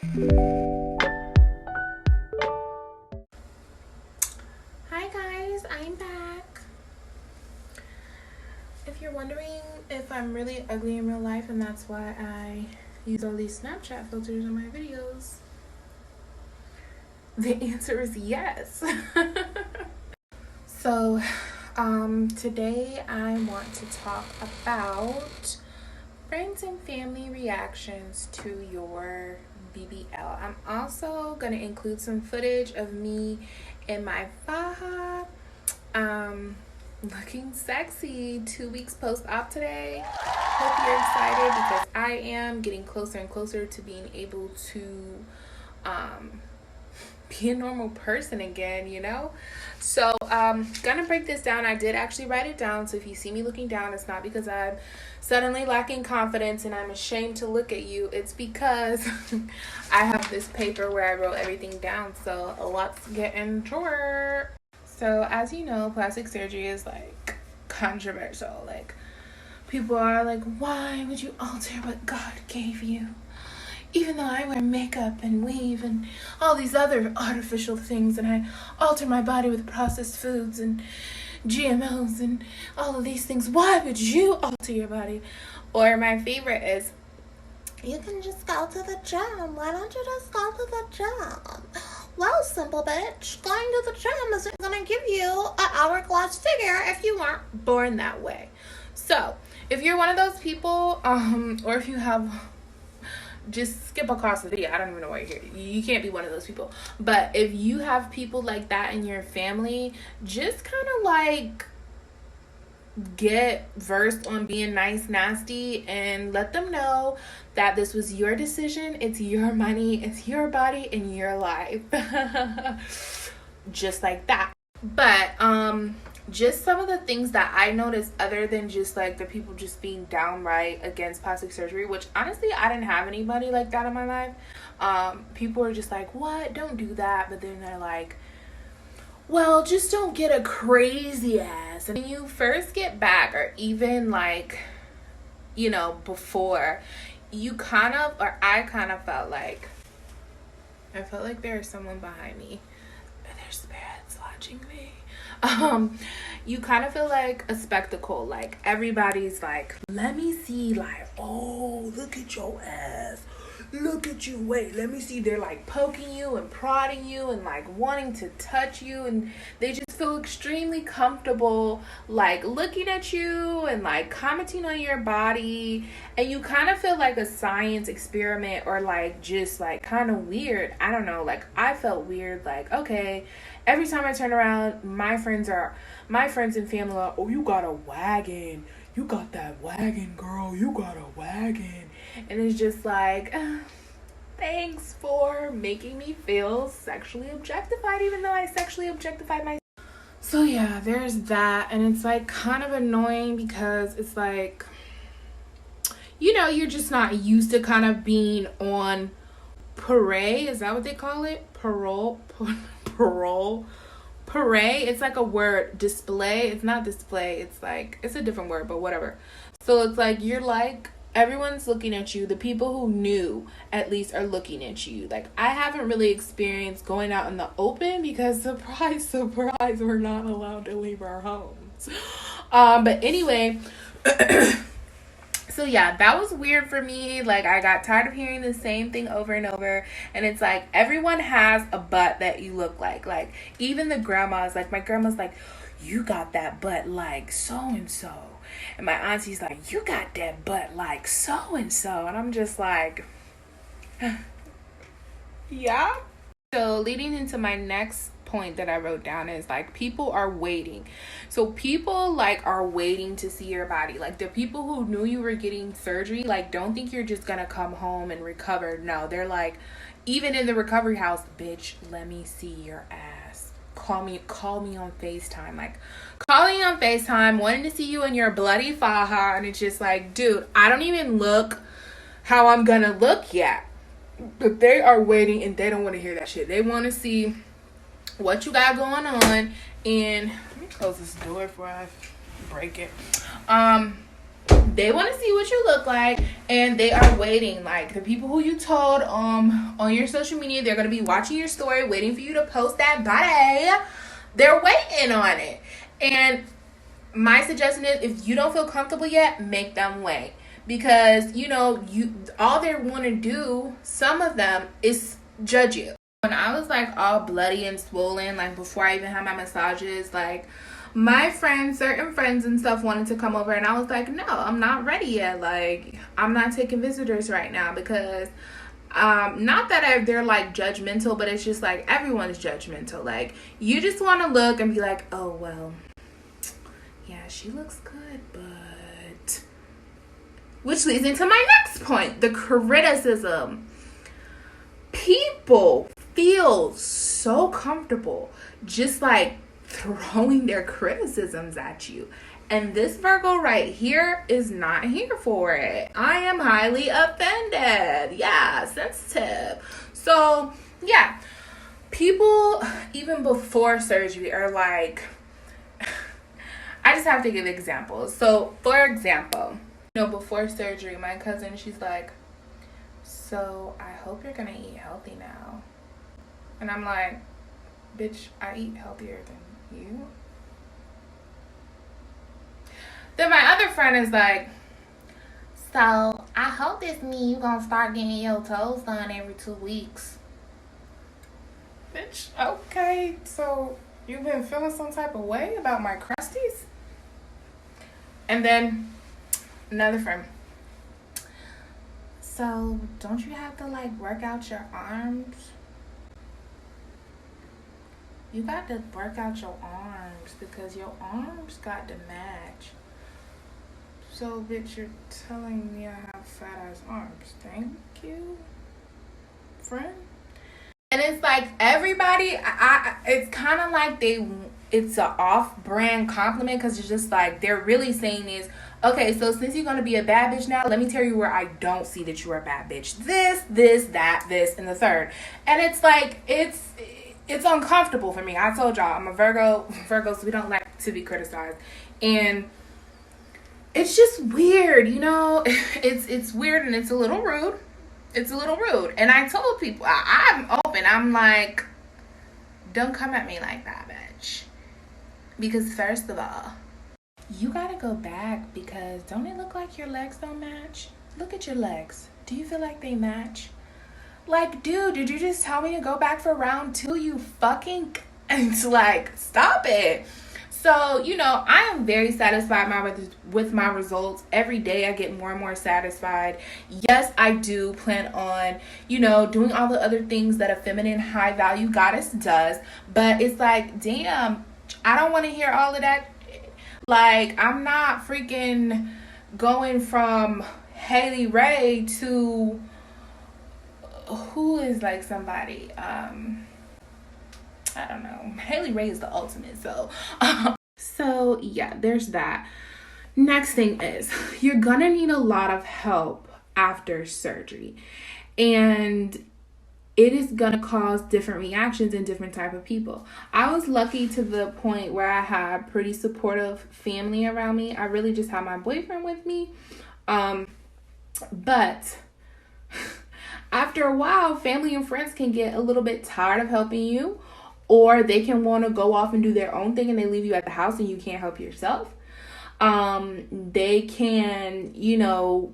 Hi guys, I'm back. If you're wondering if I'm really ugly in real life and that's why I use all these Snapchat filters in my videos, the answer is yes. So, today I want to talk about friends and family reactions to your BBL. I'm also going to include some footage of me in my faja, looking sexy 2 weeks post-op today. Hope you're excited because I am getting closer and closer to being able to be a normal person again, you know? So gonna break this down. I did actually write it down, so if you see me looking down, it's not because I'm suddenly lacking confidence and I'm ashamed to look at you. It's because I have this paper where I wrote everything down. So let's get into it. So as you know, plastic surgery is like controversial. Like, people are like, why would you alter what God gave you? Even though I wear makeup and weave and all these other artificial things, and I alter my body with processed foods and GMOs and all of these things, why would you alter your body? Or my favorite is, you can just go to the gym. Why don't you just go to the gym? Well, simple bitch, going to the gym isn't going to give you an hourglass figure if you weren't born that way. So, if you're one of those people, or if you have... just skip across the video. I don't even know why you're here. You can't be one of those people. But if you have people like that in your family, just kind of like get versed on being nice, nasty, and let them know that this was your decision. It's your money. It's your body and your life. Just like that. But just some of the things that I noticed, other than just like the people just being downright against plastic surgery, which honestly I didn't have anybody like that in my life. People are just like, what? Don't do that. But then they're like, well, just don't get a crazy ass. And when you first get back, or even like, you know, before, you kind of, or I kind of felt like there's someone behind me, or there's spirits watching me. You kind of feel like a spectacle. Like, everybody's like, let me see, like, oh, look at your ass, look at you, wait, let me see. They're like poking you and prodding you and like wanting to touch you, and they just feel extremely comfortable like looking at you and like commenting on your body, and you kind of feel like a science experiment, or like just like kind of weird. I don't know, like I felt weird. Like, okay, every time I turn around, my friends and family are, oh, you got a wagon, you got that wagon, girl, you got a wagon. And it's just like, thanks for making me feel sexually objectified, even though I sexually objectified myself. So yeah, there's that. And it's like kind of annoying because it's like, you know, you're just not used to kind of being on parade. Is that what they call it? Parole. Parade. It's like a word. Display. It's not display. It's like, it's a different word, but whatever. So it's like, you're like, everyone's looking at you. The people who knew at least are looking at you. Like, I haven't really experienced going out in the open because, surprise, surprise, we're not allowed to leave our homes. But anyway, so yeah, that was weird for me. Like, I got tired of hearing the same thing over and over. And it's like, everyone has a butt that you look like. Like, even the grandmas, like my grandma's like, you got that butt like so-and-so. And my auntie's like, you got that butt like so-and-so. And I'm just like, yeah. So leading into my next point that I wrote down is like, people are waiting. So people like are waiting to see your body. Like, the people who knew you were getting surgery, like, don't think you're just gonna come home and recover. No, they're like, even in the recovery house, bitch, let me see your ass. Call me on FaceTime. Like, calling on FaceTime, wanting to see you in your bloody faja, and it's just like, dude, I don't even look how I'm gonna look yet. But they are waiting, and they don't want to hear that shit. They want to see what you got going on. And let me close this door before I break it. They want to see what you look like, and they are waiting. Like, the people who you told on your social media, they're going to be watching your story, waiting for you to post that body. They're waiting on it. And my suggestion is, if you don't feel comfortable yet, make them wait. Because, you know, all they want to do, some of them, is judge you. When I was, like, all bloody and swollen, like, before I even had my massages, like, my friends, certain friends and stuff wanted to come over, and I was like, no, I'm not ready yet. Like, I'm not taking visitors right now, because not that they're like judgmental, but it's just like everyone's judgmental. Like, you just want to look and be like, oh, well, yeah, she looks good, but, which leads into my next point, the criticism. People feel so comfortable just like throwing their criticisms at you. And this Virgo right here is not here for it. I am highly offended. Yeah, sensitive. So, yeah. People, even before surgery, are like, I just have to give examples. So, for example, you know, before surgery, my cousin, she's like, so I hope you're going to eat healthy now. And I'm like, bitch, I eat healthier than you. Then my other friend is like, so I hope this means you're going to start getting your toes done every 2 weeks. Bitch, okay, so you've been feeling some type of way about my crusties? And then another friend, so don't you have to like work out your arms? You got to work out your arms because your arms got to match. So, bitch, you're telling me I have fat ass arms. Thank you, friend. And it's like everybody, it's kind of like it's an off-brand compliment, because it's just like they're really saying is, okay, so since you're going to be a bad bitch now, let me tell you where I don't see that you're a bad bitch. This, that, this, and the third. And it's like, it's uncomfortable for me. I told y'all, I'm a Virgo. Virgos, we don't like to be criticized. And it's just weird, you know? It's weird, and it's a little rude. It's a little rude. And I told people, I'm open. I'm like, don't come at me like that, bitch. Because first of all, you gotta go back, because don't it look like your legs don't match? Look at your legs. Do you feel like they match? Like, dude, did you just tell me to go back for round 2? You fucking... It's like, stop it. So, you know, I am very satisfied with my results. Every day I get more and more satisfied. Yes, I do plan on, you know, doing all the other things that a feminine high value goddess does. But it's like, damn, I don't want to hear all of that. Like, I'm not freaking going from Haley Ray to... who is like somebody, I don't know. Haley Ray is the ultimate. So yeah, there's that. Next thing is, you're gonna need a lot of help after surgery, and it is gonna cause different reactions in different type of people. I was lucky to the point where I had pretty supportive family around me. I really just had my boyfriend with me, but after a while, family and friends can get a little bit tired of helping you, or they can want to go off and do their own thing, and they leave you at the house and you can't help yourself. They can, you know,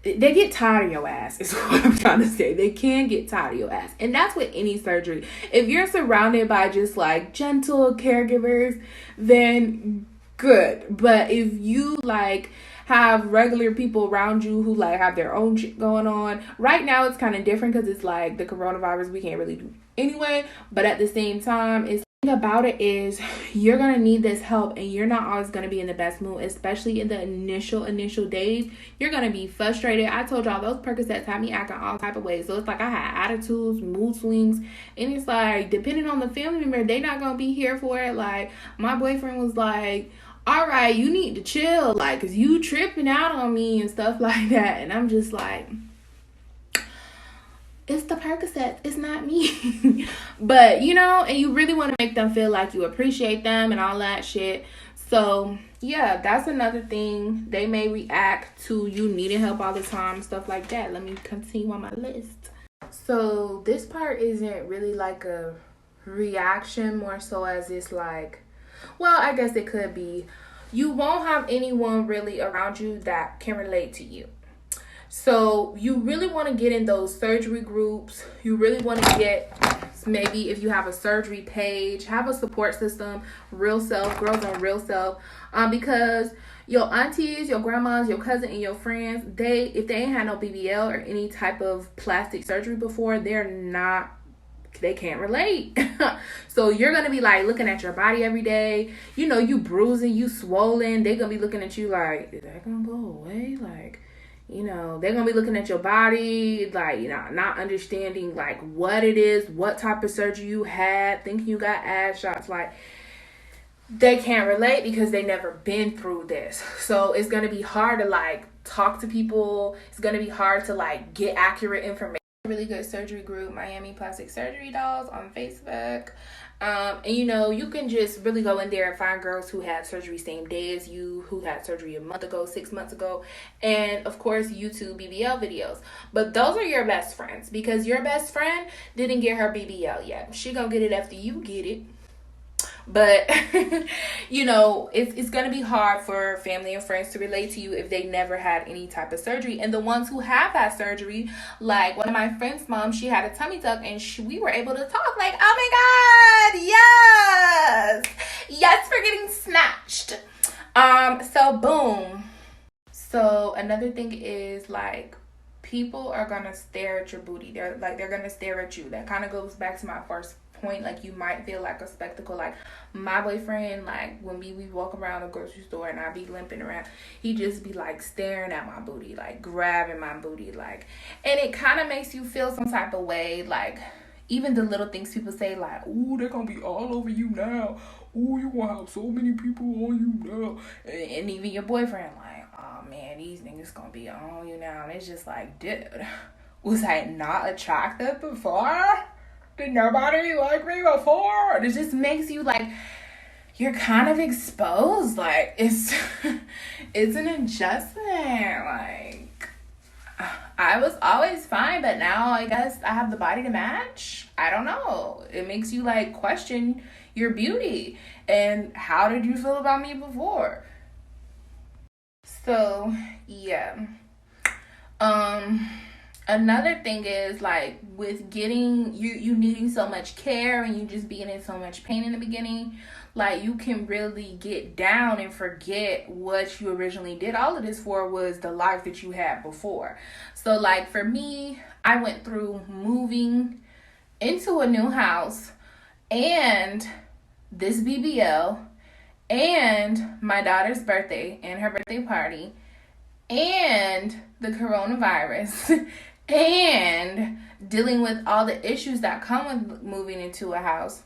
they get tired of your ass, is what I'm trying to say. They can get tired of your ass. And that's with any surgery. If you're surrounded by just like gentle caregivers, then good. But if you like have regular people around you who like have their own shit going on, right now it's kind of different because it's like the coronavirus, we can't really do anyway. But at the same time, it's the thing about it is you're gonna need this help, and you're not always gonna be in the best mood, especially in the initial days. You're gonna be frustrated. I told y'all those Percocets had me acting all type of ways. So it's like I had attitudes, mood swings, and it's like depending on the family member, they not gonna be here for it. Like my boyfriend was like, all right, you need to chill, like, cause you tripping out on me and stuff like that. And I'm just like, it's the Percocets, it's not me. But, you know, and you really want to make them feel like you appreciate them and all that shit. So yeah, that's another thing. They may react to you needing help all the time, stuff like that. Let me continue on my list. So this part isn't really like a reaction, more so as it's like, well, I guess it could be. You won't have anyone really around you that can relate to you. So you really want to get in those surgery groups. You really want to get, maybe if you have a surgery page, have a support system, Real Self, Girls on Real Self, because your aunties, your grandmas, your cousin, and your friends, if they ain't had no BBL or any type of plastic surgery before, they can't relate. So you're gonna be like looking at your body every day, you bruising, you swollen. They're gonna be looking at you like, is that gonna go away? Like, they're gonna be looking at your body like, not understanding like what it is, what type of surgery you had, thinking you got ass shots. Like, they can't relate because they never been through this. So it's gonna be hard to like talk to people. It's gonna be hard to like get accurate information. Really good surgery group, Miami Plastic Surgery Dolls on Facebook. And you can just really go in there and find girls who had surgery same day as you, who had surgery a month ago, 6 months ago, and of course YouTube BBL videos. But those are your best friends, because your best friend didn't get her BBL yet. She gonna get it after you get it. But it's gonna be hard for family and friends to relate to you if they never had any type of surgery. And the ones who have had surgery, like one of my friend's mom, she had a tummy tuck, and we were able to talk like, oh my god, yes for getting snatched. So boom. So another thing is like, people are gonna stare at your booty. They're gonna stare at you. That kind of goes back to my first point. Like, you might feel like a spectacle. Like, my boyfriend, like, when we walk around the grocery store and I be limping around, he just be like staring at my booty, like grabbing my booty, like, and it kind of makes you feel some type of way. Like, even the little things people say, like, ooh, they're gonna be all over you now, ooh, you gonna have so many people on you now, and even your boyfriend like, oh man, these niggas gonna be on you now. And it's just like, dude, was I not attractive before? Did nobody like me before? It just makes you like, you're kind of exposed. Like, it's an adjustment. Like, I was always fine, but now I guess I have the body to match. I don't know. It makes you like question your beauty. And how did you feel about me before? So yeah. Another thing is, like, with getting you needing so much care and you just being in so much pain in the beginning, like, you can really get down and forget what you originally did all of this for was the life that you had before. So like, for me, I went through moving into a new house and this BBL and my daughter's birthday and her birthday party and the coronavirus and dealing with all the issues that come with moving into a house.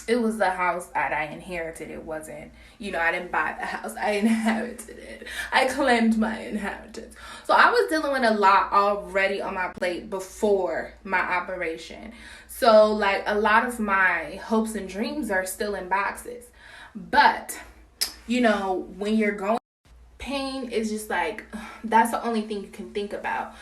It was the house that I inherited. It wasn't, I didn't buy the house. I inherited it. I claimed my inheritance. So I was dealing with a lot already on my plate before my operation. So like, a lot of my hopes and dreams are still in boxes. But, when you're going, pain is just like, that's the only thing you can think about.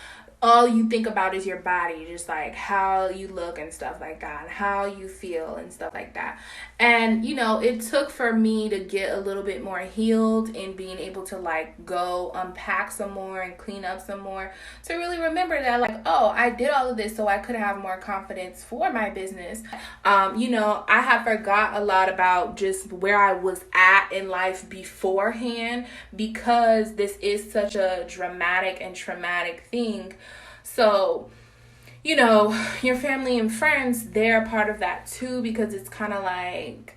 All you think about is your body, just like how you look and stuff like that, and how you feel and stuff like that. And it took for me to get a little bit more healed and being able to like go unpack some more and clean up some more to really remember that, like, oh, I did all of this so I could have more confidence for my business. I have forgot a lot about just where I was at in life beforehand, because this is such a dramatic and traumatic thing. So, your family and friends, they're part of that too, because it's kind of like,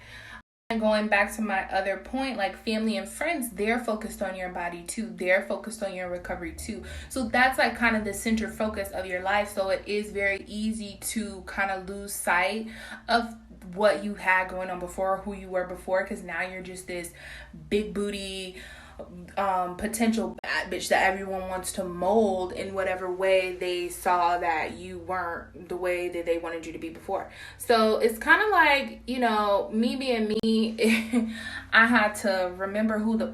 going back to my other point, like, family and friends, they're focused on your body too. They're focused on your recovery too. So that's like kind of the center focus of your life. So it is very easy to kind of lose sight of what you had going on before, who you were before, because now you're just this big booty potential bad bitch that everyone wants to mold in whatever way they saw that you weren't the way that they wanted you to be before. So it's kind of like, you know, me being me. I had to remember who the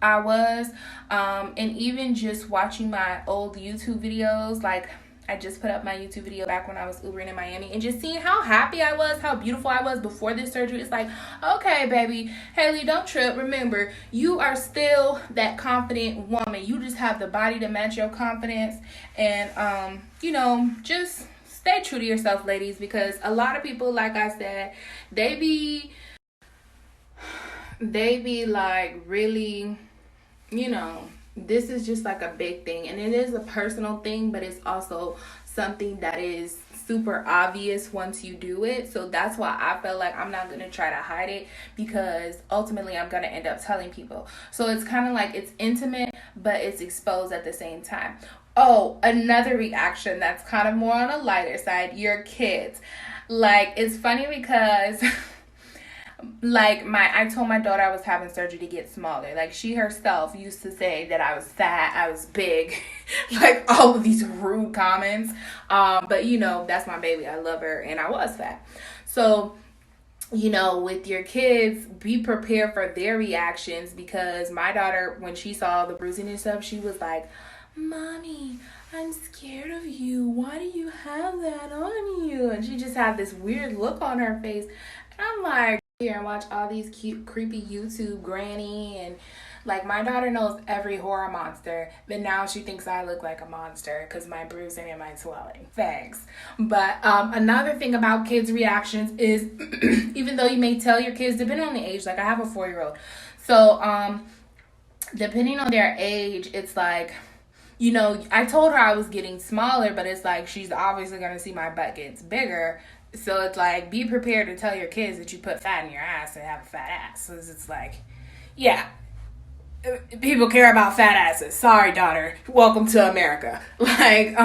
I was, and even just watching my old YouTube videos, like I just put up my YouTube video back when I was Ubering in Miami, and just seeing how happy I was, how beautiful I was before this surgery. It's like, okay, baby, Haley, don't trip. Remember, you are still that confident woman. You just have the body to match your confidence, and you know, just stay true to yourself, ladies, because a lot of people, like I said, they be like really, you know, this is just like a big thing, and it is a personal thing, but it's also something that is super obvious once you do it. So that's why I felt like I'm not gonna try to hide it, because ultimately I'm gonna end up telling people. So it's kind of like, it's intimate, but it's exposed at the same time. Oh, another reaction that's kind of more on a lighter side, your kids. Like, it's funny because like I told my daughter I was having surgery to get smaller. Like, she herself used to say that I was fat, I was big, like all of these rude comments. But you know, that's my baby. I love her, and I was fat. So, you know, with your kids, be prepared for their reactions, because my daughter, when she saw the bruising and stuff, she was like, "Mommy, I'm scared of you. Why do you have that on you?" And she just had this weird look on her face. And I'm like, here and watch all these cute, creepy YouTube granny, and like, my daughter knows every horror monster, but now she thinks I look like a monster because my bruising and my swelling. Thanks. But another thing about kids' reactions is, even though you may tell your kids, depending on the age, like I have a 4-year-old, so depending on their age, it's like, you know, I told her I was getting smaller, but it's like, she's obviously gonna see my butt gets bigger. So it's like, be prepared to tell your kids that you put fat in your ass and have a fat ass. So it's like, yeah, people care about fat asses. Sorry, daughter. Welcome to America. Like,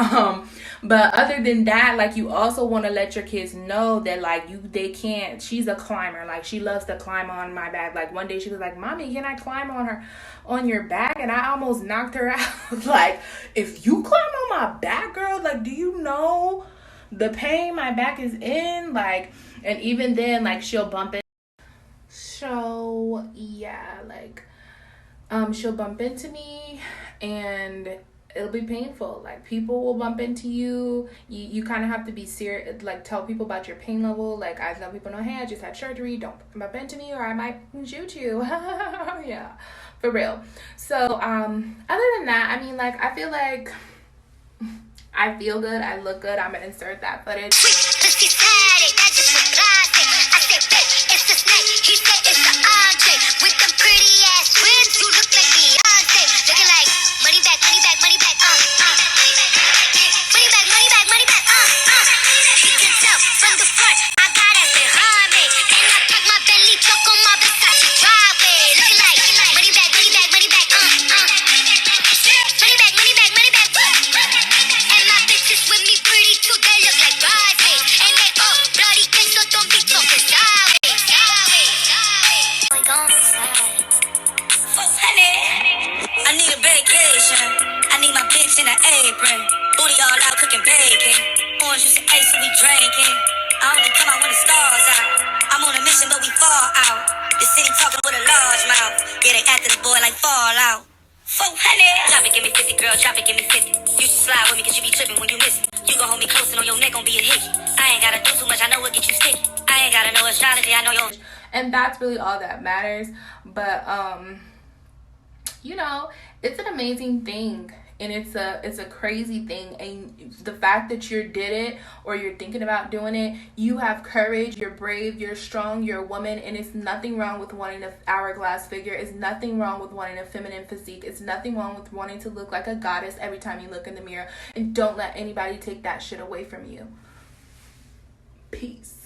but other than that, like, you also want to let your kids know that, like, they can't, she's a climber. Like, she loves to climb on my back. Like, one day she was like, "Mommy, can I climb on your back?" And I almost knocked her out. Like, if you climb on my back, girl, like, do you know the pain my back is in? Like, and even then, like, she'll bump it. So yeah, like, she'll bump into me, and it'll be painful. Like, people will bump into you. You kind of have to be serious, like, tell people about your pain level. Like, I tell people, no, hey, I just had surgery, don't bump into me or I might shoot you. Yeah, for real. So other than that, I mean, like, I feel like I feel good, I look good. I'm gonna insert that footage. In an apron, booty all out cooking bacon. Orange juice and ice, so we drinking. I only come out when the stars out. I'm on a mission, but we fall out. The city talking with a large mouth. Yeah, they after the boy like Fallout. 400. Drop it, give me 50, girl. Drop it, give me 50. You should slide with me, cause you be tripping when you miss me. You gon' hold me close and on your neck gon' be a hickey. I ain't gotta do too much, I know what get you sticky. I ain't gotta know astrology, I know your. And that's really all that matters. But you know, it's an amazing thing. And it's a crazy thing, and the fact that you did it, or you're thinking about doing it, you have courage, you're brave, you're strong, you're a woman, and it's nothing wrong with wanting an hourglass figure. It's nothing wrong with wanting a feminine physique. It's nothing wrong with wanting to look like a goddess every time you look in the mirror. And don't let anybody take that shit away from you. Peace.